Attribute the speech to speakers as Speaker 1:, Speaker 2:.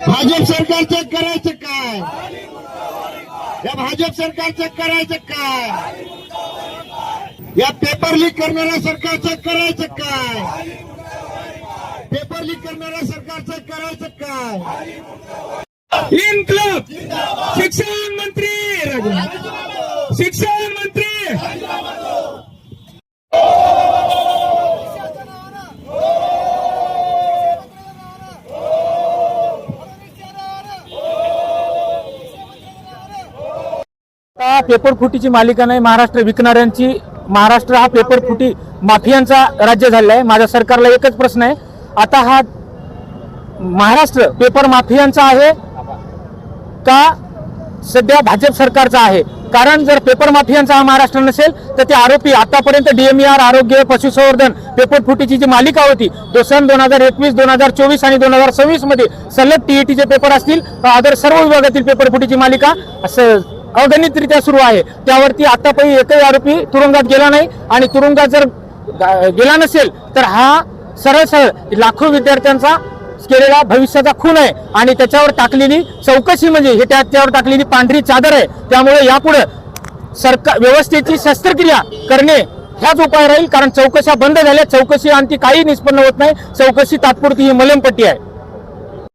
Speaker 1: भाजप सरकारचं करायचं काय? या भाजप सरकारचं करायचं काय? या पेपर लीक करणाऱ्या सरकारचं करायचं काय? पेपर लीक करणाऱ्या सरकारचं करायचं काय?
Speaker 2: इन्क्लाब शिक्षण मंत्री शिक्षण मंत्री
Speaker 3: पेपर फुटीची मालिका नाही, महाराष्ट्र विकणाऱ्यांची. महाराष्ट्र हा पेपर फुटी माफियांचा राज्य झालेला आहे. माझ्या सरकारला एकच प्रश्न आहे, आता हा महाराष्ट्र पेपर माफियांचा आहे का सध्या भाजप सरकारचा आहे? कारण जर पेपर माफियांचा हा महाराष्ट्र नसेल तर ते आरोपी आतापर्यंत DMER, आरोग्य, पशुसंवर्धन पेपर फुटीची जी मालिका होती सन 2021, 2024 आणि 2026 मध्ये सलग TETचे पेपर असतील, अदर सर्व विभागातील पेपर फुटीची मालिका अगणितरित्या सुरू आहे. त्यावरती आतापर्यंत एकही आरोपी तुरुंगात गेला नाही आणि तुरुंगात जर गेला नसेल तर हा सरळ लाखो विद्यार्थ्यांचा केलेला भविष्याचा खून आहे आणि त्याच्यावर टाकलेली चौकशी म्हणजे हे त्याच्यावर टाकलेली पांढरी चादर आहे. त्यामुळे यापुढे सरकार व्यवस्थेची शस्त्रक्रिया करणे ह्याच उपाय राहील. कारण चौकशा बंद झाल्या, चौकशी अंती काही निष्पन्न होत नाही. चौकशी तात्पुरती ही मलमपट्टी आहे.